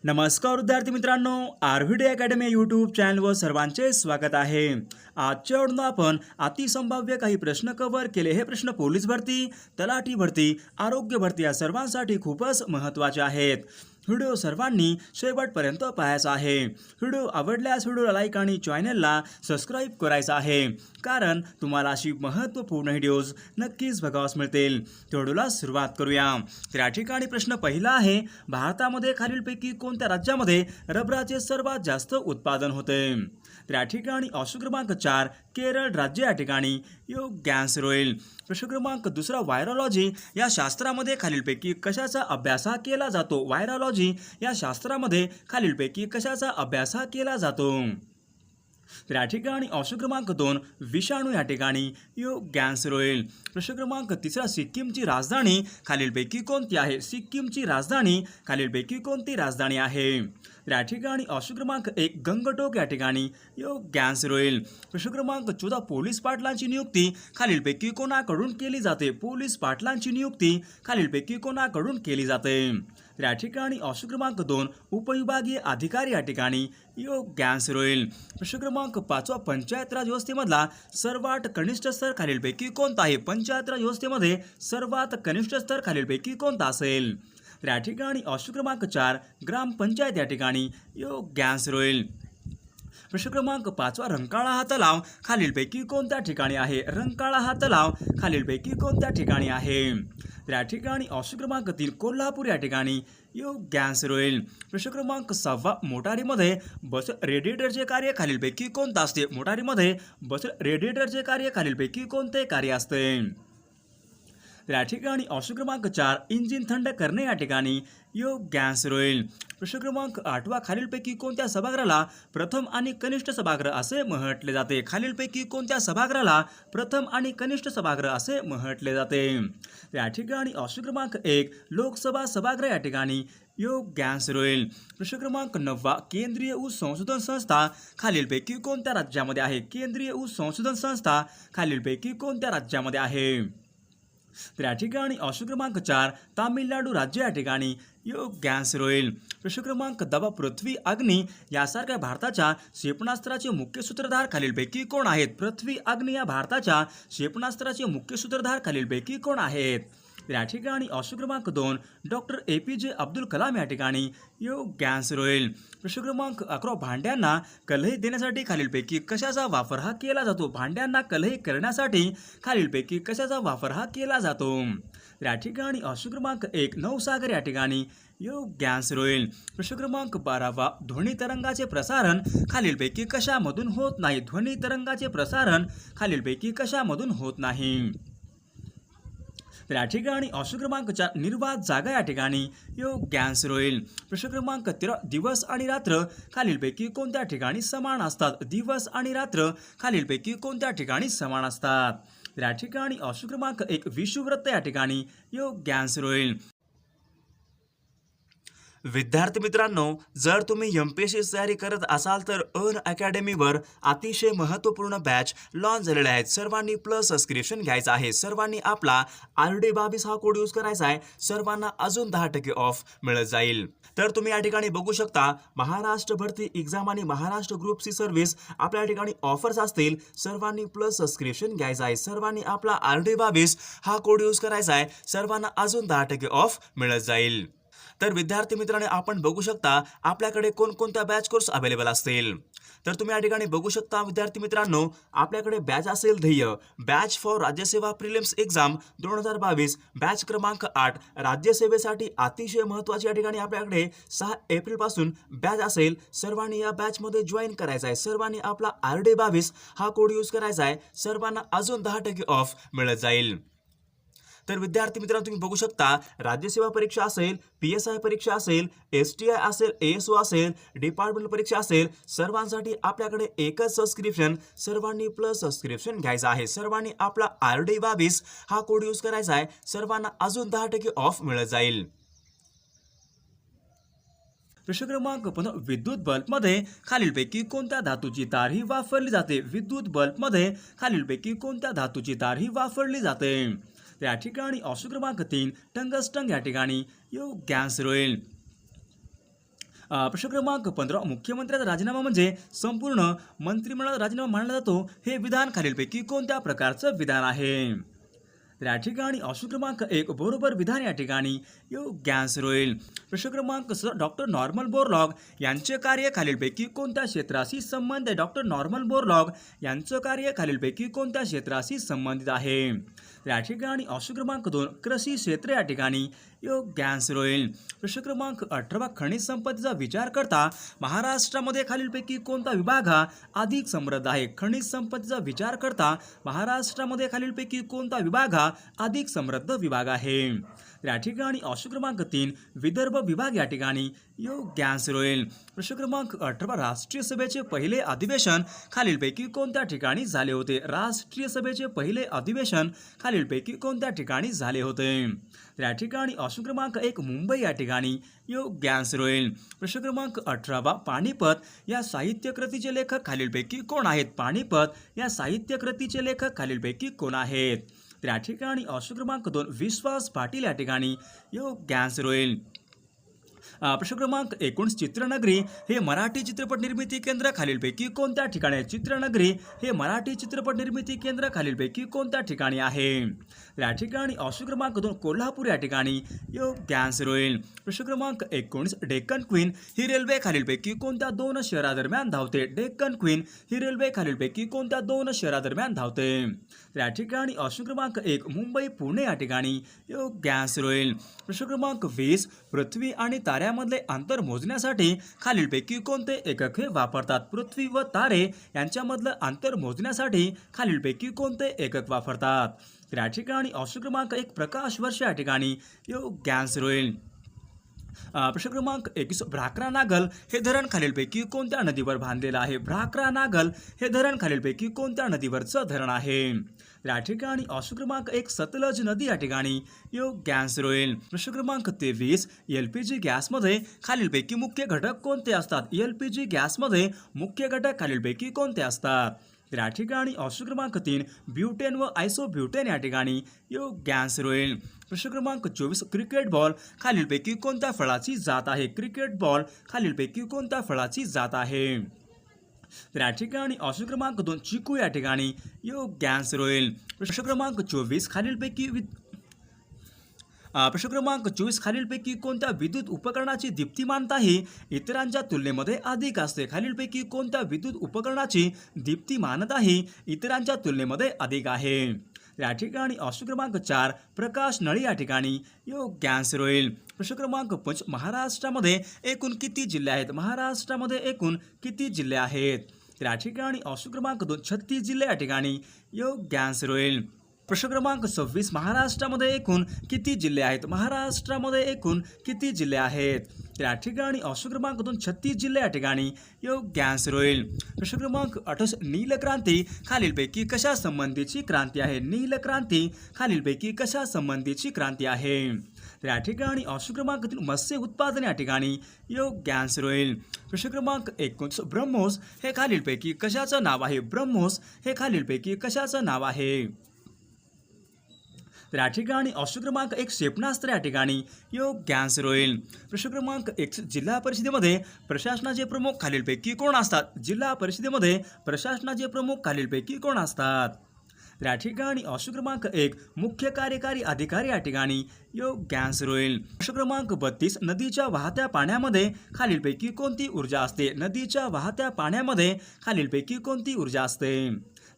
नमस्कार विद्यार्थी मित्रांनो, आरव्हीडी अकॅडमी यूट्यूब चॅनलवर सर्वांचे स्वागत आहे। आजच्या व्हिडिओत आपण अतिसंभाव्य काही प्रश्न कव्हर केले। हे प्रश्न पोलीस भरती, तलाठी भरती, आरोग्य भरती या सर्वांसाठी खूपच महत्त्वाचे आहेत। व्हिडिओ सर्वांनी शेवटपर्यंत पाहायचा आहे। व्हिडिओ आवडल्यास व्हिडिओला लाईक आणि चॅनलला सबस्क्राईब करायचं आहे, कारण तुम्हाला अशी महत्त्वपूर्ण व्हिडिओज नक्कीच बघावयास मिळतील। तर व्हिडिओला सुरुवात करूया। तर या ठिकाणी प्रश्न पहिला आहे, भारतामध्ये खालीलपैकी कोणत्या राज्यामध्ये रबराचे सर्वात जास्त उत्पादन होते? तर या ठिकाणी ऑप्शन क्रमांक 4 केरळ राज्य या ठिकाणी योग्य आन्सर होईल। प्रश्न क्रमांक दुसरा, व्हायरॉलॉजी या शास्त्रामध्ये खालीलपैकी कशाचा अभ्यास केला जातो? व्हायरॉलॉजी या शास्त्रामध्ये खालीलपैकी कशाचा अभ्यास केला जातो? तर या ठिकाणी ऑप्शन क्रमांक 2 विषाणू या ठिकाणी योग्य आन्सर होईल। प्रश्न क्रमांक तिसरा, सिक्कीमची राजधानी खालीलपैकी कोणती आहे? सिक्कीमची राजधानी खालीलपैकी कोणती राजधानी आहे? तर या ठिकाणी ऑप्शन क्रमांक 1 गंगटोक या ठिकाणी योग्य आन्सर होईल। प्रश्न क्रमांक 14, पोलीस पाटलांची नियुक्ती खालीलपैकी कोणाकडून केली जाते? पोलीस पाटलांची नियुक्ती खालीलपैकी कोणाकडून केली जाते? तर या ठिकाणी ऑप्शन क्रमांक 2 उपविभागीय अधिकारी या ठिकाणी योग्य आन्सर होईल। प्रश्न क्रमांक 5, पंचायत राज व्यवस्थेमधला सर्वात कनिष्ठ स्तर खालीलपैकी कोणता आहे? पंचायत राज व्यवस्थेमध्ये सर्वात कनिष्ठ स्तर खालीलपैकी कोणता असेल? तर या ठिकाणी ऑप्शन क्रमांक 4 ग्रामपंचायत या ठिकाणी योग्य आन्सर होईल। प्रश्न क्रमांक 5, रंकाळा हा तलाव खालीलपैकी कोणत्या ठिकाणी आहे? रंकाळा हा तलाव खालीलपैकी कोणत्या ठिकाणी आहे? तर या ठिकाणी ऑप्शन क्रमांक 3 कोल्हापूर या ठिकाणी योग्य आन्सर होईल। प्रश्न क्रमांक 6, मोटारीमध्ये बस रेडिएटरचे कार्य खालीलपैकी कोणते असते? मोटारीमध्ये बस रेडिएटरचे कार्य खालीलपैकी कोणते कार्य असते? तर या ठिकाणी ऑप्शन क्रमांक 4 इंजिन थंड करणे या ठिकाणी योग्य आन्सर होईल। प्रश्न क्रमांक 8, खालीलपैकी कोणत्या सभागृहाला प्रथम आणि कनिष्ठ सभागृह असे म्हटले जाते? खालीलपैकी कोणत्या सभागृहाला प्रथम आणि कनिष्ठ सभागृह असे म्हटले जाते? या ठिकाणी ऑप्शन क्रमांक 1 लोकसभा सभागृह या ठिकाणी योग्य आन्सर होईल। प्रश्न क्रमांक 9, केंद्रीय ऊस संशोधन संस्था खालीलपैकी कोणत्या राज्यामध्ये आहे? केंद्रीय ऊस संशोधन संस्था खालीलपैकी कोणत्या राज्यामध्ये आहे? तर या ठिकाणी ऑप्शन क्रमांक 4 तामिळनाडू राज्य या ठिकाणी योग्य आन्सर होईल। प्रश्न क्रमांक 10, पृथ्वी, अग्नी यासारख्या भारताच्या क्षेपणास्त्राचे मुख्य सूत्रधार खालीलपैकी कोण आहेत? पृथ्वी, अग्नी या भारताच्या क्षेपणास्त्राचे मुख्य सूत्रधार खालीलपैकी कोण आहेत? तर या ठिकाणी ऑप्शन क्रमांक 2 डॉक्टर APJ अब्दुल कलाम या ठिकाणी योग्य आन्सर होईल। प्रश्न क्रमांक 11, भांड्यांना कलही देण्यासाठी खालीलपैकी कशाचा वापर हा केला जातो? भांड्यांना कलही करण्यासाठी खालीलपैकी कशाचा वापर हा केला जातो? तर या ठिकाणी ऑप्शन क्रमांक 1 नवसागर या ठिकाणी योग्य आन्सर होईल। प्रश्न क्रमांक 12, ध्वनी तरंगाचे प्रसारण खालीलपैकी कशामधून होत नाही? ध्वनी तरंगाचे प्रसारण खालीलपैकी कशामधून होत नाही? तर या ठिकाणी ऑप्शन क्रमांक 4 निर्वात जागा या ठिकाणी योग्य आन्सर होईल। प्रश्न क्रमांक 13, दिवस आणि रात्र खालीलपैकी कोणत्या ठिकाणी समान असतात? दिवस आणि रात्र खालीलपैकी कोणत्या ठिकाणी समान असतात? तर या ठिकाणी ऑप्शन क्रमांक 1 विषुववृत्त या ठिकाणी योग्य आन्सर होईल। विद्यार्थी मित्रांनो, जर तुम्ही MPSC तयारी करत असाल तर अर्न अकॅडमीवर अतिशय महत्त्वपूर्ण बॅच लॉन्च झालेले आहेत। सर्वांनी प्लस सबस्क्रिप्शन घ्यायचं आहे। सर्वांनी आपला RD22 हा कोड यूज करायचा आहे। सर्वांना अजून 10% ऑफ मिळत जाईल। तर तुम्ही या ठिकाणी बघू शकता, महाराष्ट्र भरती एक्झाम आणि महाराष्ट्र ग्रुप सी सर्व्हिस आपल्या ठिकाणी ऑफर्स असतील। सर्वांनी प्लस सबस्क्रिप्शन घ्यायचं आहे। सर्वांनी आपला RD22 हा कोड यूज करायचा आहे। सर्वांना अजून 10% ऑफ मिळत जाईल। तर विद्यार्थी मित्रांनो, आपण बघू शकता आपल्याकडे कोणकोणत्या बॅच कोर्स अवेलेबल असतील। तर तुम्ही या ठिकाणी बघू शकता विद्यार्थी मित्रांनो, आपल्याकडे बॅच असेल ध्येय, batch for Rajyaseva prelims exam 2022, batch क्रमांक 8 राज्यसेवेसाठी अतिशय महत्त्वाची या ठिकाणी आपल्याकडे 6 एप्रिल पासून बॅच असेल। सर्वांनी या बॅचमध्ये जॉईन करायचं आहे। सर्वांनी आपला RD22 हा कोड यूज करायचा आहे। सर्वांना अजून 10% ऑफ मिळत जाईल। तर विद्यार्थी मित्रांनो, तुम्ही बघू शकता, राज्यसेवा परीक्षा असेल, PSI परीक्षा असेल, STI असेल, ASO असेल, डिपार्टमेंट परीक्षा असेल, सर्वांसाठी आपल्याकडे एकच सबस्क्रिप्शन, सर्वांनी प्लस सबस्क्रिप्शन घ्यायचं आहे। सर्वांनी आपला RD22 हा कोड यूज करायचा आहे। सर्वांना अजून 10% ऑफ मिळत जाईल। प्रश्न क्रमांक 15, विद्युत बल्बमध्ये खालीलपैकी कोणत्या धातूची तार ही वापरली जाते? विद्युत बल्बमध्ये खालीलपैकी कोणत्या धातूची तार ही वापरली जाते? या ठिकाणी ऑप्शन क्रमांक 3 टंगस्टन या ठिकाणी योग्य आन्सर होईल। प्रश्न क्रमांक 15 मुख्यमंत्र्याचा राजीनामा म्हणजे संपूर्ण मंत्रिमंडळाचा राजीनामा मानला जातो हे विधान खालीलपैकी कोणत्या प्रकारचं विधान आहे? तर या ठिकाणी ऑप्शन क्रमांक 1 बरोबर विधान या ठिकाणी योग्य आन्सर होईल. प्रश्न क्रमांक 16 डॉक्टर नॉर्मन बोरलॉग यांचे कार्य खालीलपैकी कोणत्या क्षेत्राशी संबंधित आहे? डॉक्टर नॉर्मन बोरलॉग यांचं कार्य खालीलपैकी कोणत्या क्षेत्राशी संबंधित आहे? या ठिकाणी ऑप्शन क्रमांक 2 कृषी क्षेत्र या ठिकाणी योग्य आन्सर होईल. प्रश्न क्रमांक 18 खनिज संपत्तीचा विचार करता महाराष्ट्रामध्ये खालीलपैकी कोणता विभाग हा अधिक समृद्ध आहे? खनिज संपत्तीचा विचार करता महाराष्ट्रामध्ये खालीलपैकी कोणता विभाग हा अधिक समृद्ध विभाग आहे? या ठिकाणी ऑप्शन क्रमांक 3 विदर्भ विभाग या ठिकाणी योग्य आन्सर होईल. प्रश्न क्रमांक 18 राष्ट्रीय सभेचे पहिले अधिवेशन खालीलपैकी कोणत्या ठिकाणी झाले होते? राष्ट्रीय सभेचे पहिले अधिवेशन खालीलपैकी कोणत्या ठिकाणी झाले होते? या ठिकाणी ऑप्शन क्रमांक 1 मुंबई या ठिकाणी योग्य आन्सर होईल. प्रश्न क्रमांक 18 पानिपत या साहित्य कृतीचे लेखक खालीलपैकी कोण आहेत? पानिपत या साहित्य कृतीचे लेखक खालीलपैकी कोण आहेत? तर या ठिकाणी ऑप्शन क्रमांक 2 विश्वास पाटील या ठिकाणी योग्य आन्सर होईल. प्रश्न क्रमांक 19 चित्रनगरी हे मराठी चित्रपट निर्मिती केंद्र खालीलपैकी कोणत्या ठिकाणी आहे? चित्रनगरी हे मराठी चित्रपट निर्मिती केंद्र खालीलपैकी कोणत्या ठिकाणी आहे? या ठिकाणी ऑप्शन क्रमांक 2 कोल्हापूर या ठिकाणी योग्य आन्सर होईल. प्रश्न क्रमांक 19 डेक्कन क्वीन ही रेल्वे खालीलपैकी कोणत्या 2 शहरादरम्यान धावते? डेक्कन क्वीन ही रेल्वे खालीलपैकी कोणत्या 2 शहरादरम्यान धावते? या ठिकाणी ऑप्शन क्रमांक 1 मुंबई पुणे या ठिकाणी योग्य आन्सर होईल. प्रश्न क्रमांक 20 पृथ्वी आणि ताऱ्यामधले अंतर मोजण्यासाठी खालीलपैकी कोणते एकक हे वापरतात? पृथ्वी व तारे यांच्यामधलं अंतर मोजण्यासाठी खालीलपैकी कोणते एकक वापरतात? तर या ठिकाणी ऑप्शन क्रमांक 1 प्रकाश वर्ष या ठिकाणी योग्य आन्सर होईल. प्रश्न क्रमांक 21 भ्राकरा नागल हे धरण खालीलपैकी कोणत्या नदीवर बांधलेलं आहे? भ्राकरा नागल हे धरण खालीलपैकी कोणत्या नदीवरचं धरण आहे? या ठिकाणी ऑप्शन क्रमांक 1 सतलज नदी या ठिकाणी योग्य आन्सर होईल. प्रश्न क्रमांक 23 एलपीजी गॅसमध्ये खालीलपैकी मुख्य घटक कोणते असतात? एलपीजी गॅसमध्ये मुख्य घटक खालीलपैकी कोणते असतात? तर या ठिकाणी ऑप्शन क्रमांक 3 ब्युटेन व आयसोब्युटेन या ठिकाणी योग्य आन्सर होईल. प्रश्न क्रमांक 24 क्रिकेट बॉल खालीलपैकी कोणत्या फळाची जात आहे? क्रिकेट बॉल खालीलपैकी कोणत्या फळाची जात आहे? तर या ठिकाणी ऑप्शन क्रमांक 2 चिकू या ठिकाणी योग्य आन्सर होईल. प्रश्न क्रमांक 24 खालीलपैकी कोणत्या विद्युत उपकरणाची दीप्तिमानता ही इतरांच्या तुलनेमध्ये अधिक असते? खालीलपैकी कोणत्या विद्युत उपकरणाची दीप्तिमानता ही इतरांच्या तुलनेमध्ये अधिक आहे? या ठिकाणी ऑप्शन क्रमांक 4 प्रकाश नळी या ठिकाणी योग्य आन्सर होईल. प्रश्न क्रमांक 5 महाराष्ट्रामध्ये एकूण किती जिल्हे आहेत? महाराष्ट्रामध्ये एकूण किती जिल्हे आहेत? तर या ठिकाणी ऑप्शन क्रमांक 2 36 जिल्हे या ठिकाणी योग्य आन्सर होईल. प्रश्न क्रमांक 26 महाराष्ट्रामध्ये एकूण किती जिल्हे आहेत? महाराष्ट्रामध्ये एकूण किती जिल्हे आहेत? तर या ठिकाणी ऑप्शन क्रमांक 2 36 जिल्हे या ठिकाणी योग्य आन्सर होईल. प्रश्न क्रमांक 28 नीलक्रांती खालीलपैकी कशा संबंधीची क्रांती आहे? नीलक्रांती खालीलपैकी कशा संबंधीची क्रांती आहे? तर या ठिकाणी ऑप्शन क्रमांक 3 मत्स्य उत्पादन या ठिकाणी योग्य आन्सर होईल. प्रश्न क्रमांक 19 ब्रह्मोस हे खालीलपैकी कशाचं नाव आहे? ब्रह्मोस हे खालीलपैकी कशाचं नाव आहे? तर या ठिकाणी ऑप्शन क्रमांक 1 क्षेपणास्त्र या ठिकाणी योग्य आन्सर होईल. प्रश्न क्रमांक 1 जिल्हा परिषदेमध्ये प्रशासनाचे प्रमुख खालीलपैकी कोण असतात? जिल्हा परिषदेमध्ये प्रशासनाचे प्रमुख खालीलपैकी कोण असतात? तर या ठिकाणी ऑप्शन क्रमांक 1 मुख्य कार्यकारी अधिकारी या ठिकाणी योग्य आन्सर होईल. प्रश्न क्रमांक 32 नदीच्या वाहत्या पाण्यामध्ये खालीलपैकी कोणती ऊर्जा असते? नदीच्या वाहत्या पाण्यामध्ये खालीलपैकी कोणती ऊर्जा असते?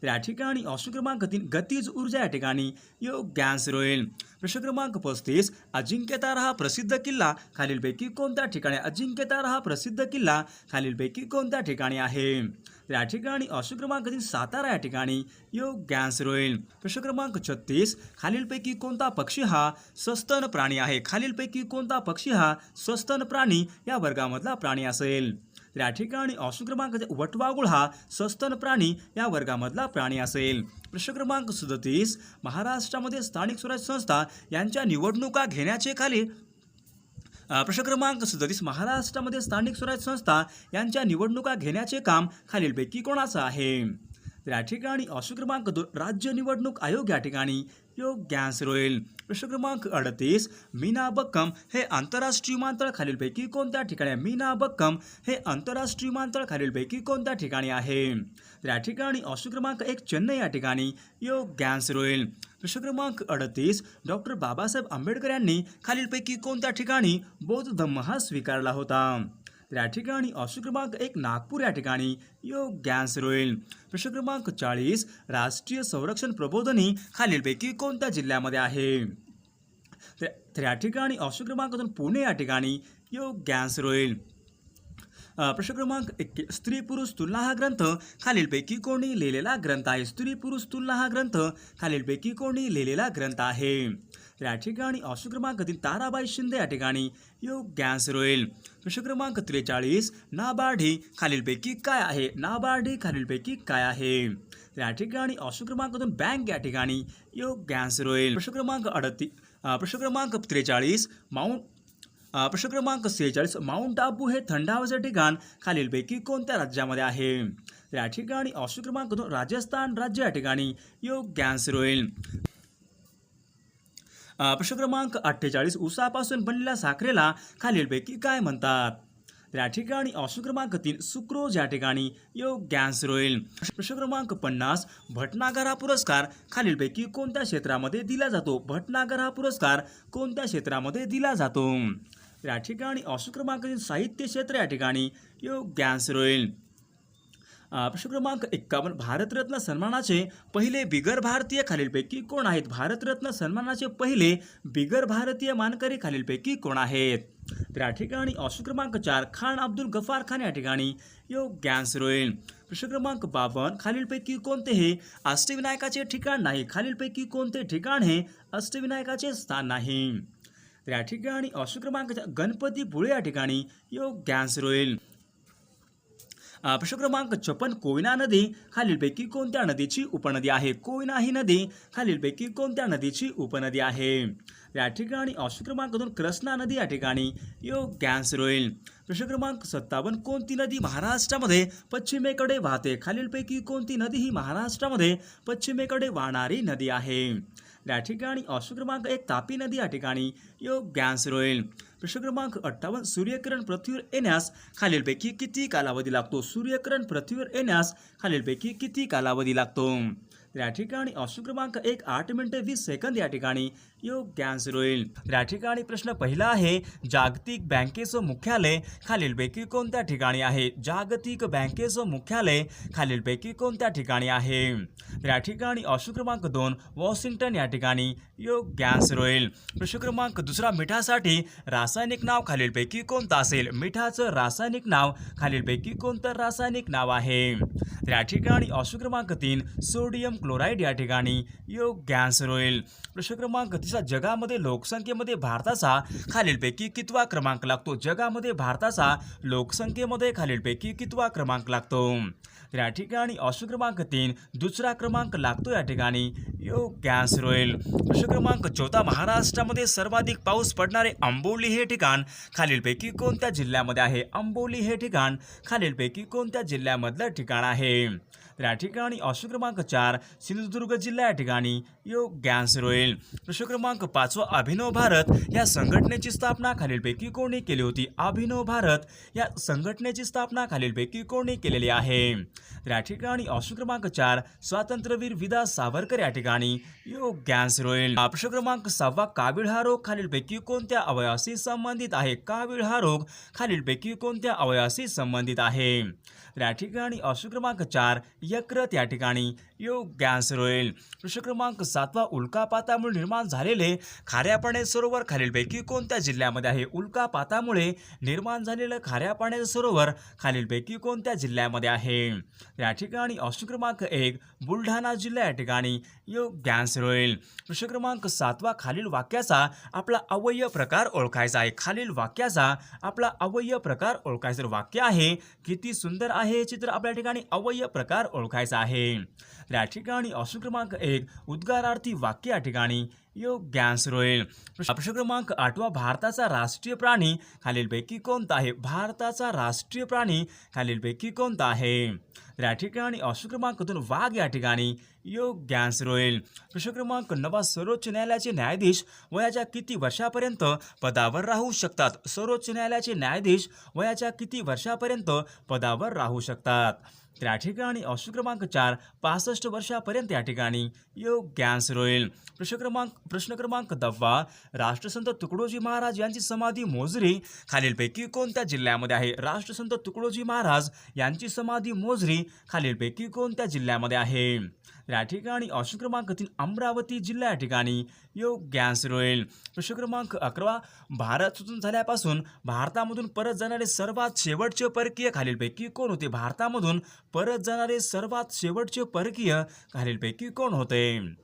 तर या ठिकाणी ऑप्शन क्रमांक 3 गतीज ऊर्जा या ठिकाणी योग्य आन्सर होईल. प्रश्न क्रमांक 35 अजिंक्यतारा हा प्रसिद्ध किल्ला खालीलपैकी कोणत्या ठिकाणी? अजिंक्यतारा हा प्रसिद्ध किल्ला खालीलपैकी कोणत्या ठिकाणी आहे? तर या ठिकाणी ऑप्शन क्रमांक 3 सातारा या ठिकाणी योग्य आन्सर होईल. प्रश्न क्रमांक 36 खालीलपैकी कोणता पक्षी हा सस्तन प्राणी आहे? खालीलपैकी कोणता पक्षी हा सस्तन प्राणी या वर्गामधला प्राणी असेल? तर या ठिकाणी ऑप्शन क्रमांक वटवाघूळ हा सस्तन प्राणी या वर्गामधला प्राणी असेल. प्रश्न क्रमांक 37 महाराष्ट्रामध्ये स्थानिक स्वराज्य संस्था यांच्या निवडणुका घेण्याचे प्रश्न क्रमांक 37 महाराष्ट्रामध्ये स्थानिक स्वराज्य संस्था यांच्या निवडणुका घेण्याचे काम खालीलपैकी कोणाचं आहे? तर या ठिकाणी ऑप्शन क्रमांक 2 राज्य निवडणूक आयोग या ठिकाणी योग्य आन्सर होईल. प्रश्न क्रमांक 38 मीना बक्कम हे आंतरराष्ट्रीय विमानतळ खालीलपैकी कोणत्या ठिकाणी आहे? मीना बक्कम हे आंतरराष्ट्रीय विमानतळ खालीलपैकी कोणत्या ठिकाणी आहे? तर या ठिकाणी ऑप्शन क्रमांक 1 चेन्नई या ठिकाणी योग्य आन्सर होईल. प्रश्न क्रमांक 38 डॉक्टर बाबासाहेब आंबेडकर यांनी खालीलपैकी कोणत्या ठिकाणी बौद्ध धम्म हा स्वीकारला होता? तर या ठिकाणी ऑप्शन क्रमांक 1 नागपूर या ठिकाणी योग्य आन्सर होईल. प्रश्न क्रमांक 40 राष्ट्रीय संरक्षण प्रबोधिनी खालीलपैकी कोणत्या जिल्ह्यामध्ये आहे? तर या ठिकाणी ऑप्शन क्रमांक 2 पुणे या ठिकाणी योग्य आन्सर होईल. प्रश्न क्रमांक 21 स्त्री पुरुष तुलना हा ग्रंथ खालीलपैकी कोणी लिहिलेला ग्रंथ आहे? स्त्री पुरुष तुलना हा ग्रंथ खालीलपैकी कोणी लिहिलेला ग्रंथ आहे? तर या ठिकाणी ऑप्शन क्रमांक 3 ताराबाई शिंदे या ठिकाणी योग्य आन्सर होईल. प्रश्न क्रमांक 43 नाबार्डी खालीलपैकी काय आहे? नाबार्डी खालीलपैकी काय आहे? तर या ठिकाणी ऑप्शन क्रमांक 2 बँक या ठिकाणी योग्य आन्सर होईल. प्रश्न क्रमांक 43 प्रश्न क्रमांक 46 माउंट आबू हे थंड हवेचे ठिकाण खालीलपैकी कोणत्या राज्यामध्ये आहे? तर या ठिकाणी ऑप्शन क्रमांक 2 राजस्थान राज्य या ठिकाणी योग्य आन्सर होईल. प्रश्न क्रमांक 48 ऊसापासून बनलेल्या साखरेला खालीलपैकी काय म्हणतात? तर या ठिकाणी ऑप्शन क्रमांक 3 सुक्रोज या ठिकाणी योग्य आन्सर होईल. प्रश्न क्रमांक 50 भटनागर हा पुरस्कार खालीलपैकी कोणत्या क्षेत्रामध्ये दिला जातो? भटनागर हा पुरस्कार कोणत्या क्षेत्रामध्ये दिला जातो? तर या ठिकाणी ऑप्शन क्रमांक 3 साहित्य क्षेत्र या ठिकाणी योग्य आन्सर होईल. प्रश्न क्रमांक 51 भारतरत्न सन्मानाचे पहिले बिगर भारतीय खालीलपैकी कोण आहेत? भारतरत्न सन्मानाचे पहिले बिगर भारतीय मानकरी खालीलपैकी कोण आहेत? तर या ठिकाणी ऑप्शन क्रमांक 4 खान अब्दुल गफार खान या ठिकाणी योग्य आन्सर होईल. प्रश्न क्रमांक 52 खालीलपैकी कोणते हे अष्टविनायकाचे ठिकाण नाही? खालीलपैकी कोणते ठिकाण हे अष्टविनायकाचे स्थान नाही? तर या ठिकाणी ऑप्शन क्रमांक 4 गणपतीपुळे या ठिकाणी योग्य आन्सर होईल. प्रश्न क्रमांक 56 कोयना नदी खालीलपैकी कोणत्या नदीची उपनदी आहे? कोयना ही नदी खालीलपैकी कोणत्या नदीची उपनदी आहे? या ठिकाणी ऑप्शन क्रमांक 2 कृष्णा नदी या ठिकाणी योग्य आन्सर होईल. प्रश्न क्रमांक 57 कोणती नदी महाराष्ट्रामध्ये पश्चिमेकडे वाहते? खालीलपैकी कोणती नदी ही महाराष्ट्रामध्ये पश्चिमेकडे वाहणारी नदी आहे? या ठिकाणी ऑप्शन क्रमांक 1 तापी नदी या ठिकाणी योग्य आन्सर होईल. प्रश्न क्रमांक 58 सूर्यकिरण पृथ्वीवर येण्यास खालीलपैकी किती कालावधी लागतो? सूर्यकिरण पृथ्वीवर येण्यास खालीलपैकी किती कालावधी लागतो? या ठिकाणी ऑप्शन क्रमांक 1 8 मिनिटे 20 सेकंद या ठिकाणी योग्य आन्सर होईल. या ठिकाणी प्रश्न पहिला आहे जागतिक बँकेचं मुख्यालय खालीलपैकी कोणत्या ठिकाणी आहे? जागतिक बँकेचं मुख्यालय खालीलपैकी कोणत्या ठिकाणी आहे? या ठिकाणी ऑप्शन क्रमांक 2 वॉशिंग्टन या ठिकाणी योग्य आन्सर होईल. प्रश्न क्रमांक दुसरा मिठासाठी रासायनिक नाव खालीलपैकी कोणतं असेल? मिठाचं रासायनिक नाव खालीलपैकी कोणतं रासायनिक नाव आहे? या ठिकाणी ऑप्शन क्रमांक 3 सोडियम क्लोराईड या ठिकाणी योग्य आन्सर होईल. प्रश्न क्रमांक तिसरा जगामध्ये लोकसंख्येमध्ये भारताचा खालीलपैकी कितवा क्रमांक लागतो? जगामध्ये भारताचा लोकसंख्येमध्ये खालीलपैकी कितवा क्रमांक लागतो? या ठिकाणी ऑप्शन क्रमांक 3 दुसरा क्रमांक लागतो या ठिकाणी योग्य आन्सर होईल. प्रश्न क्रमांक 4 महाराष्ट्रामध्ये सर्वाधिक पाऊस पडणारे आंबोली हे ठिकाण खालीलपैकी कोणत्या जिल्ह्यामध्ये आहे? आंबोली हे ठिकाण खालीलपैकी कोणत्या जिल्ह्यामधलं ठिकाण आहे? या ठिकाणी ऑप्शन क्रमांक 4 सिंधुदुर्ग जिल्हा या ठिकाणी योग्य आन्सर होईल. प्रश्न क्रमांक 5 अभिनव भारत या संघटनेची स्थापना खालीलपैकी कोणी केली होती? अभिनव भारत या संघटनेची स्थापना खालीलपैकी कोणी केलेली आहे? या ठिकाणी ऑप्शन क्रमांक 4 स्वातंत्र्यवीर विदा सावरकर या ठिकाणी योग्य आन्सर होईल. प्रश्न क्रमांक 6 कावीळ हा रोग खालीलपैकी कोणत्या अवयवाशी संबंधित आहे? कावीळ हा रोग खालीलपैकी कोणत्या अवयवाशी संबंधित आहे? या ठिकाणी ऑप्शन क्रमांक 4 यकृत या ठिकाणी योग्य आन्सर होईल. प्रश्न क्रमांक 7 उल्कापातामुळे निर्माण झालेले खाऱ्या पाण्याचे सरोवर खालीलपैकी कोणत्या जिल्ह्यामध्ये आहे? उल्कापातामुळे निर्माण झालेलं खाऱ्या पाण्याचे सरोवर खालीलपैकी कोणत्या जिल्ह्यामध्ये आहे? या ठिकाणी ऑप्शन क्रमांक 1 बुलढाणा जिल्हा या ठिकाणी योग्य आन्सर होईल. प्रश्न क्रमांक 7 खालील वाक्याचा आपला अवयव प्रकार ओळखायचा आहे. खालील वाक्याचा आपला अवयव प्रकार ओळखायचा. वाक्य आहे किती सुंदर आहे हे चित्र आपल्या ठिकाणी अवयव प्रकार ओळखायचा आहे. या ठिकाणी ऑप्शन क्रमांक 1 उद्गारार्थी वाक्य या ठिकाणी योग्य आन्सर होईल. प्रश्न क्रमांक 8 भारताचा राष्ट्रीय प्राणी खालीलपैकी कोणता आहे? भारताचा राष्ट्रीय प्राणी खालीलपैकी कोणता आहे? या ठिकाणी ऑप्शन क्रमांक 2 वाघ या ठिकाणी योग्य आन्सर होईल. प्रश्न क्रमांक 9 सर्वोच्च न्यायालयाचे न्यायाधीश वयाच्या किती वर्षापर्यंत पदावर राहू शकतात? सर्वोच्च न्यायालयाचे न्यायाधीश वयाच्या किती वर्षापर्यंत पदावर राहू शकतात? त्या ठिकाणी ऑप्शन क्रमांक 4 65 वर्षापर्यंत या ठिकाणी योग्य आन्सर होईल. प्रश्न क्रमांक 10 राष्ट्रसंत तुकडोजी महाराज यांची समाधी मोझरी खालीलपैकी कोणत्या जिल्ह्यामध्ये आहे? राष्ट्रसंत तुकडोजी महाराज यांची समाधी मोझरी खालीलपैकी कोणत्या जिल्ह्यामध्ये आहे? या ठिकाणी ऑप्शन क्रमांक 3 अमरावती जिल्हा या ठिकाणी योग्य आन्सर होईल. प्रश्न क्रमांक 11 भारत स्वतंत्र झाल्यापासून भारतामधून परत जाणारे सर्वात शेवटचे परकीय खालीलपैकी कोण होते? भारतामधून परत जाणारे सर्वात शेवटचे परकीय खालीलपैकी कोण होते?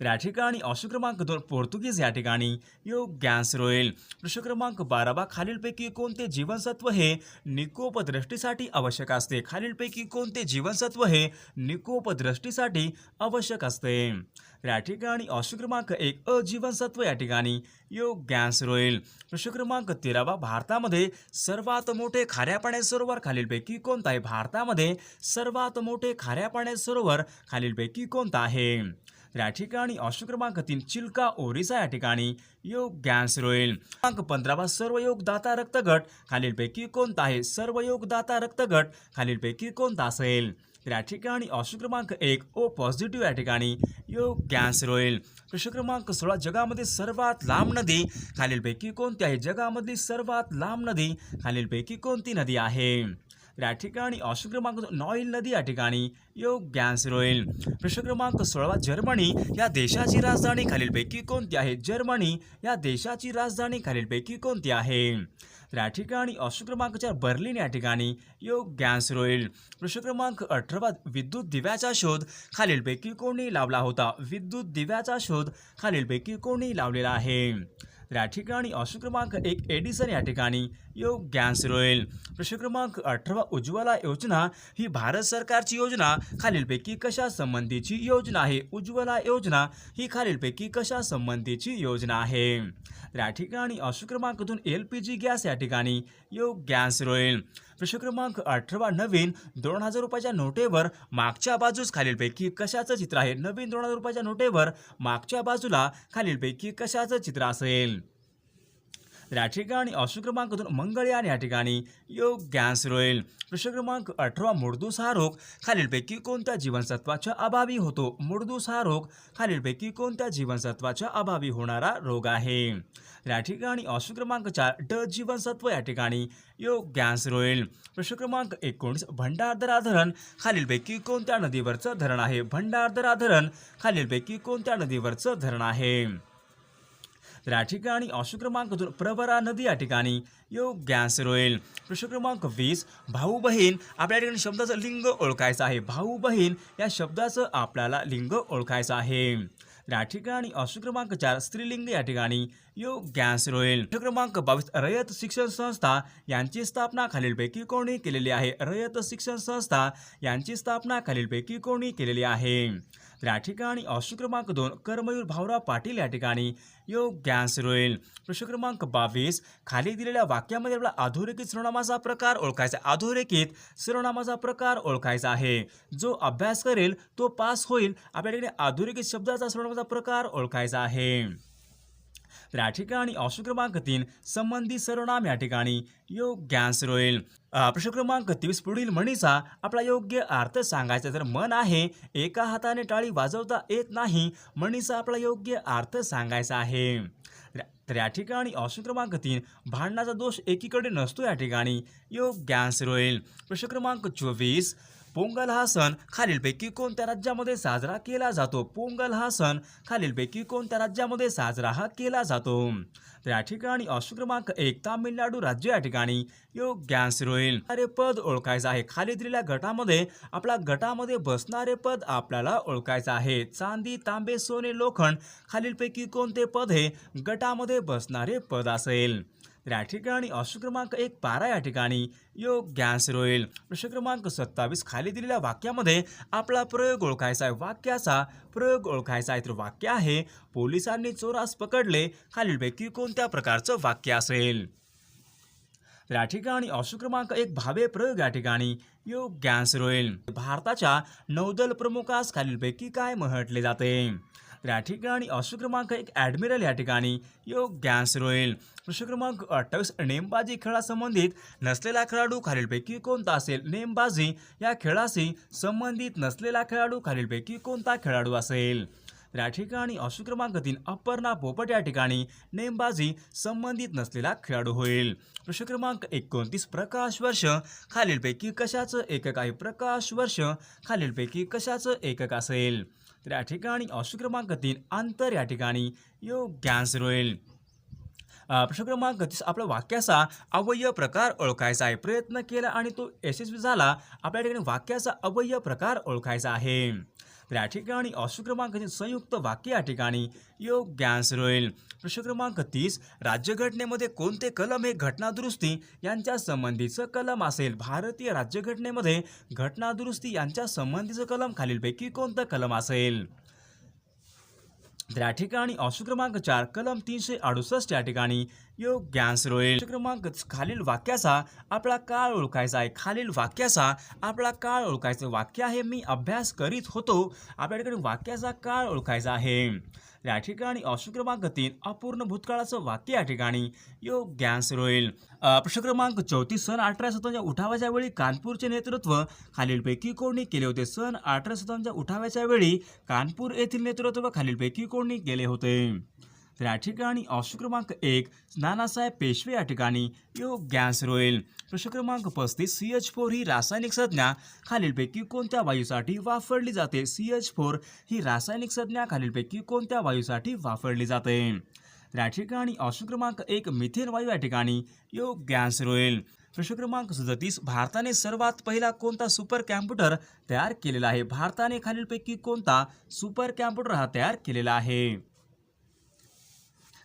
या ठिकाणी ऑप्शन क्रमांक 2 पोर्तुगीज या ठिकाणी योग्य आन्सर होईल. प्रश्न क्रमांक 12 खालीलपैकी कोणते जीवनसत्व हे निकोपदृष्टीसाठी आवश्यक असते? खालीलपैकी कोणते जीवनसत्व हे निकोपदृष्टीसाठी आवश्यक असते? या ठिकाणी ऑप्शन क्रमांक 1 अजीवनसत्व या ठिकाणी योग्य आन्सर होईल. प्रश्न क्रमांक 13 भारतामध्ये सर्वात मोठे खाऱ्या पाण्याचे सरोवर खालीलपैकी कोणता आहे? भारतामध्ये सर्वात मोठे खाऱ्या पाण्याचे सरोवर खालीलपैकी कोणता आहे? या ठिकाणी ऑप्शन क्रमांक 3 चिल्का ओरिसा या ठिकाणी योग्य आन्सर होईल. क्रमांक 15 सर्वयोगदाता रक्तगट खालीलपैकी कोणता आहे? सर्वयोगदाता रक्तगट खालीलपैकी कोणता असेल? या ठिकाणी ऑप्शन क्रमांक 1 ओ पॉझिटिव्ह या ठिकाणी योग्य आन्सर होईल. प्रश्न क्रमांक 16 जगामध्ये सर्वात लांब नदी खालीलपैकी कोणती आहे? जगामधली सर्वात लांब नदी खालीलपैकी कोणती नदी आहे? या ठिकाणी ऑप्शन क्रमांक 2 नॉईल नदी या ठिकाणी योग्य आन्सर होईल. प्रश्न क्रमांक 16 जर्मनी या देशाची राजधानी खालीलपैकी कोणती आहे? जर्मनी या देशाची राजधानी खालीलपैकी कोणती आहे? या ठिकाणी ऑप्शन क्रमांक 4 बर्लिन या ठिकाणी योग्य आन्सर होईल. प्रश्न क्रमांक 18 विद्युत दिव्याचा शोध खालीलपैकी कोणी लावला होता? विद्युत दिव्याचा शोध खालीलपैकी कोणी लावलेला आहे? या ठिकाणी ऑप्शन क्रमांक 1 एडिसन या ठिकाणी योग्य आन्सर होईल. प्रश्न क्रमांक 18 उज्ज्वला योजना ही भारत सरकारची योजना खालीलपैकी कशा संबंधीची योजना आहे? उज्ज्वला योजना ही खालीलपैकी कशा संबंधीची योजना आहे? या ठिकाणी ऑप्शन क्रमांक 2 LPG गॅस या ठिकाणी योग्य आन्सर होईल. प्रश्न क्रमांक 18 नवीन 2000 रुपयाच्या नोटेवर मागच्या बाजूस खालीलपैकी कशाचं चित्र आहे? नवीन 2000 रुपयाच्या नोटेवर मागच्या बाजूला खालीलपैकी कशाचं चित्र असेल? या ठिकाणी ऑप्शन क्रमांक 2 मंगळयान या ठिकाणी योग्य आन्सर होईल. प्रश्न क्रमांक 18 मुडदूस हा रोग खालीलपैकी कोणत्या जीवनसत्वाच्या अभावी होतो? मुडदूस हा रोग खालीलपैकी कोणत्या जीवनसत्वाच्या अभावी होणारा रोग आहे? या ठिकाणी ऑप्शन क्रमांक 4 ड जीवनसत्व या ठिकाणी योग्य आन्सर होईल. प्रश्न क्रमांक 19 भंडारदरा धरण खालीलपैकी कोणत्या नदीवरचं धरण आहे? भंडारदरा धरण खालीलपैकी कोणत्या नदीवरचं धरण आहे? या ठिकाणी ऑप्शन क्रमांक 2 प्रवरा नदी या ठिकाणी योग्य आन्सर होईल. प्रश्न क्रमांक 20 भाऊ बहीण आपल्या ठिकाणी शब्दाचं लिंग ओळखायचं आहे. भाऊ बहीण या शब्दाचं आपल्याला लिंग ओळखायचं आहे. या ठिकाणी ऑप्शन क्रमांक 4 स्त्रीलिंग या ठिकाणी योग्य आन्सर होईल. प्रश्न क्रमांक 22 रयत शिक्षण संस्था यांची स्थापना खालीलपैकी कोणी केलेली आहे? रयत शिक्षण संस्था यांची स्थापना खालीलपैकी कोणी केलेली आहे? या ठिकाणी ऑप्शन क्रमांक 2 कर्मवीर भाऊराव पाटील या ठिकाणी योग्य आन्सर होईल. प्रश्न क्रमांक 22 खाली दिलेल्या वाक्यामध्ये आपला अधोरेखित सर्वनामाचा प्रकार ओळखायचा. अधोरेखित सर्वनामाचा प्रकार ओळखायचा आहे. जो अभ्यास करेल तो पास होईल. आपल्या ठिकाणी अधोरेखित शब्दाचा सर्वनामाचा प्रकार ओळखायचा आहे. या ठिकाणी ऑप्शन क्रमांक 3 संबंधी सर्वनाम या ठिकाणी योग्य आन्सर होईल. प्रश्न क्रमांक 23 पुढील म्हणीचा आपला योग्य अर्थ सांगायचा. तर मन आहे एका हाताने टाळी वाजवता येत नाही. म्हणीचा आपला योग्य अर्थ सांगायचा आहे. तर या ठिकाणी ऑप्शन क्रमांक 3 भांडणाचा दोष एकीकडे नसतो या ठिकाणी योग्य आन्सर होईल. प्रश्न क्रमांक 24 पोंगल हा सण खालीलपैकी कोणत्या राज्यामध्ये साजरा केला जातो? पोंगल हा सण खालीलपैकी कोणत्या राज्यामध्ये साजरा केला जातो? तर या ठिकाणी ऑप्शन क्रमांक 1 तामिळनाडू राज्य या ठिकाणी योग्य आन्सर होईल. अरे पद ओळखायचं आहे. खाली दिलेल्या गटामध्ये आपला गटामध्ये बसणारे पद आपल्याला ओळखायचं आहे. चांदी तांबे सोने लोखंड खालीलपैकी कोणते पद हे गटामध्ये बसणारे पद असेल? तर या ठिकाणी ऑप्शन क्रमांक 1 पारा या ठिकाणी योग्य आन्सर होईल. प्रश्न क्रमांक 27 खाली दिलेल्या वाक्यामध्ये आपला प्रयोग ओळखायचा आहे. वाक्याचा प्रयोग ओळखायचा आहे. तर वाक्य आहे पोलिसांनी चोरास पकडले. खालीलपैकी कोणत्या प्रकारचं वाक्य असेल? तर या ठिकाणी ऑप्शन क्रमांक 1 भावे प्रयोग या ठिकाणी योग्य आन्सर होईल. भारताच्या नौदल प्रमुखास खालीलपैकी काय म्हटले जाते? तर या ठिकाणी ऑप्शन क्रमांक 1 ॲडमिरल या ठिकाणी योग्य आन्सर होईल. प्रश्न क्रमांक 28 नेमबाजी खेळासंबंधित नसलेला खेळाडू खालीलपैकी कोणता असेल? नेमबाजी या खेळाशी संबंधित नसलेला खेळाडू खालीलपैकी कोणता खेळाडू असेल? तर या ठिकाणी ऑप्शन क्रमांक 3 अपर्णा पोपट या ठिकाणी नेमबाजी संबंधित नसलेला खेळाडू होईल. प्रश्न क्रमांक 29 प्रकाश वर्ष खालीलपैकी कशाचं एकक आहे? प्रकाश वर्ष खालीलपैकी कशाचं एकक असेल? तर या ठिकाणी ऑप्शन क्रमांक 3 अंतर या ठिकाणी योग्य आन्सर होईल. प्रश्न क्रमांक 30 आपल्या वाक्याचा अवयव प्रकार ओळखायचा आहे. प्रयत्न केला आणि तो यशस्वी झाला. आपल्या ठिकाणी वाक्याचा अवयव प्रकार ओळखायचा आहे. तर या ठिकाणी ऑप्शन क्रमांक 3 संयुक्त वाक्य या ठिकाणी योग्य आन्सर होईल. प्रश्न क्रमांक 30 राज्यघटनेमध्ये कोणते कलम हे घटनादुरुस्ती यांच्या संबंधीचं कलम असेल? भारतीय राज्यघटनेमध्ये घटनादुरुस्ती यांच्या संबंधीचं कलम खालीलपैकी कोणतं कलम असेल? तर या ठिकाणी ऑप्शन क्रमांक 4 कलम 368 या ठिकाणी योग्य आन्सर होईल. क्रमांक खालील वाक्याचा आपला काळ ओळखायचा आहे. खालील वाक्याचा आपला काळ ओळखायचा वाक्य आहे मी अभ्यास करीत होतो. आपल्या ठिकाणी वाक्याचा काळ ओळखायचा आहे. या ठिकाणी ऑप्शन क्रमांक 3 अपूर्ण भूतकाळाचं वाक्य या ठिकाणी योग्य आन्सर होईल. प्रश्न क्रमांक 34 सन 1857 उठावाच्या वेळी कानपूरचे नेतृत्व खालीलपैकी कोणी केले होते? सन 1857 उठावाच्या वेळी कानपूर येथील नेतृत्व खालीलपैकी कोणी केले होते? तर या ठिकाणी ऑप्शन क्रमांक 1 नानासाहेब पेशवे या ठिकाणी योग्य आन्सर होईल. प्रश्न क्रमांक 35 CH4 ही रासायनिक संज्ञा खालीलपैकी कोणत्या वायूसाठी वापरली जाते? CH4 ही रासायनिक संज्ञा खालीलपैकी कोणत्या वायूसाठी वापरली जाते? तर या ठिकाणी ऑप्शन क्रमांक 1 मिथेन वायू या ठिकाणी योग्य आन्सर होईल. प्रश्न क्रमांक 37 भारताने सर्वात पहिला कोणता सुपर कॅम्प्युटर तयार केलेला आहे? भारताने खालीलपैकी कोणता सुपर कॅम्प्युटर हा तयार केलेला आहे?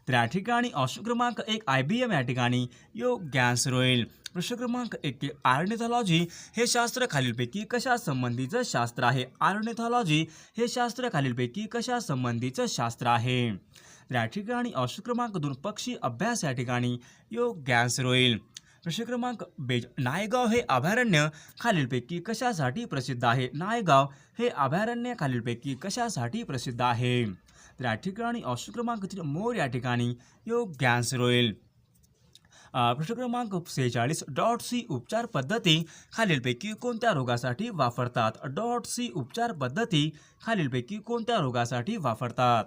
तर या ठिकाणी ऑप्शन क्रमांक 1 IBM या ठिकाणी योग्य आन्सर होईल. प्रश्न क्रमांक 1 ऑर्निथॉलॉजी हे शास्त्र खालीलपैकी कशा संबंधीचं शास्त्र आहे? ऑर्निथॉलॉजी हे शास्त्र खालीलपैकी कशा संबंधीचं शास्त्र आहे? तर या ठिकाणी ऑप्शन क्रमांक 2 पक्षी अभ्यास या ठिकाणी योग्य आन्सर होईल. प्रश्न क्रमांक 2 नायगाव हे अभयारण्य खालीलपैकी कशासाठी प्रसिद्ध आहे? नायगाव हे अभयारण्य खालीलपैकी कशासाठी प्रसिद्ध आहे? तर या ठिकाणी ऑप्शन क्रमांक 3 मोर या ठिकाणी योग्य आन्सर होईल. प्रश्न क्रमांक 46 .C उपचार पद्धती खालीलपैकी कोणत्या रोगासाठी वापरतात? .C उपचार पद्धती खालीलपैकी कोणत्या रोगासाठी वापरतात?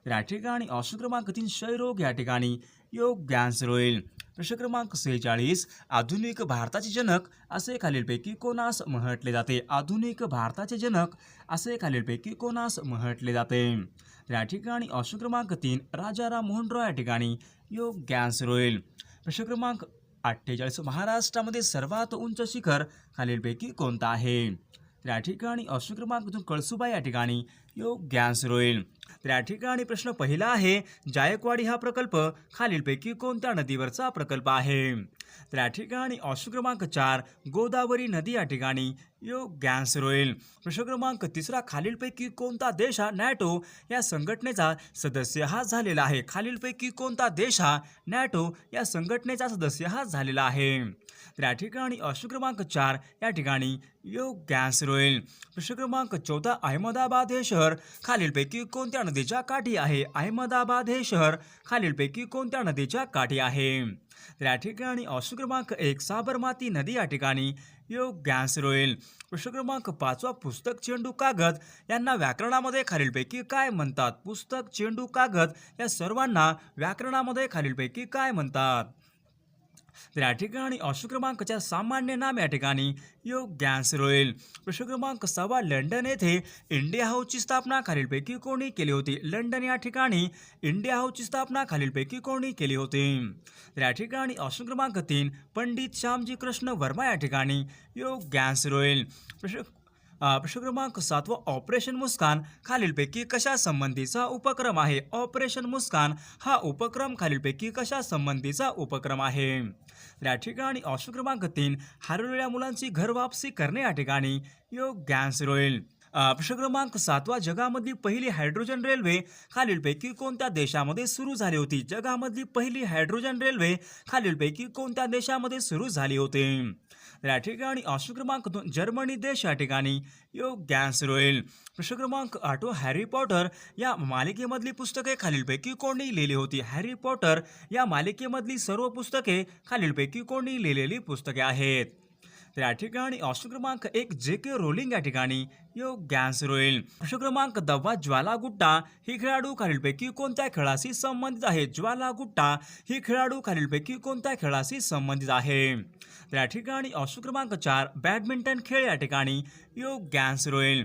तर या ठिकाणी ऑप्शन क्रमांक 3 क्षयरोग या ठिकाणी योग्य आन्सर होईल. प्रश्न क्रमांक 46 आधुनिक भारताचे जनक असे खालीलपैकी कोणास म्हटले जाते? आधुनिक भारताचे जनक असे खालीलपैकी कोणास म्हटले जाते? तर या ठिकाणी ऑप्शन क्रमांक 3 राजा राममोहन रॉय या ठिकाणी योग्य आन्सर होईल. प्रश्न क्रमांक 48 महाराष्ट्रामध्ये सर्वात उंच शिखर खालीलपैकी कोणतं आहे? तर या ठिकाणी ऑप्शन क्रमांक 2 कळसुबाई या ठिकाणी योग्य आन्सर होईल. तर या ठिकाणी प्रश्न पहिला आहे जायकवाडी हा प्रकल्प खालीलपैकी कोणत्या नदीवरचा प्रकल्प आहे? तर या ठिकाणी ऑप्शन क्रमांक 4 गोदावरी नदी या ठिकाणी योग्य आन्सर होईल. प्रश्न क्रमांक 3 खालीलपैकी कोणता देश हा नॅटो या संघटनेचा सदस्य हा झालेला आहे? खालीलपैकी कोणता देश हा नॅटो या संघटनेचा सदस्य हा झालेला आहे? तर या ठिकाणी ऑप्शन क्रमांक 4 या ठिकाणी योग्य आन्सर होईल. प्रश्न क्रमांक 14 अहमदाबाद हे शहर खालीलपैकी कोणत्या नदीच्या काठी आहे? अहमदाबाद हे शहर खालीलपैकी कोणत्या नदीच्या काठी आहे? तर या ठिकाणी ऑप्शन क्रमांक 1 साबरमती नदी या ठिकाणी योग्य आन्सर होईल. प्रश्न क्रमांक 5 पुस्तक चेंडू कागद यांना व्याकरणामध्ये खालीलपैकी काय म्हणतात? पुस्तक चेंडू कागद या सर्वांना व्याकरणामध्ये खालीलपैकी काय म्हणतात? तर या ठिकाणी ऑप्शन क्रमांक 4 सामान्य नाम या ठिकाणी योग्य आन्सर होईल. प्रश्न क्रमांक 6 लंडन येथे इंडिया हाऊसची स्थापना खालीलपैकी कोणी केली होती? लंडन या ठिकाणी इंडिया हाऊसची स्थापना खालीलपैकी कोणी केली होती? तर या ठिकाणी ऑप्शन क्रमांक 3 पंडित श्यामजी कृष्ण वर्मा या ठिकाणी योग्य आन्सर होईल. प्रश्न क्रमांक 7 ऑपरेशन मुस्कान खालीलपैकी कशा संबंधीचा उपक्रम आहे? ऑपरेशन मुस्कान हा उपक्रम खालीलपैकी कशा संबंधीचा उपक्रम आहे? तर या ठिकाणी ऑप्शन क्रमांक 3 हरवलेल्या मुलांची घर वापसी करणे या ठिकाणी योग्य आन्सर होईल. प्रश्न क्रमांक 7 जगामधली पहिली हायड्रोजन रेल्वे खालीलपैकी कोणत्या देशामध्ये सुरू झाली होती? जगामधली पहिली हायड्रोजन रेल्वे खालीलपैकी कोणत्या देशामध्ये सुरू झाली होती? तर या ठिकाणी ऑप्शन क्रमांक 2 जर्मनी देश या ठिकाणी योग्य आन्सर होईल. प्रश्न क्रमांक 8 हॅरी पॉटर या मालिकेमधली पुस्तके खालीलपैकी कोणी लिहिली होती? हॅरी पॉटर या मालिकेमधली सर्व पुस्तके खालीलपैकी कोणी लिहिलेली पुस्तके आहेत? तर या ठिकाणी ऑप्शन क्रमांक 1 जे.के. रोलिंग या ठिकाणी योग्य आन्सर होईल. प्रश्न क्रमांक 10 ज्वाला गुट्टा ही खेळाडू खालीलपैकी कोणत्या खेळाशी संबंधित आहे? ज्वाला गुट्टा ही खेळाडू खालीलपैकी कोणत्या खेळाशी संबंधित आहे? तर या ठिकाणी ऑप्शन क्रमांक 4 बॅडमिंटन खेळ या ठिकाणी योग्य आन्सर होईल.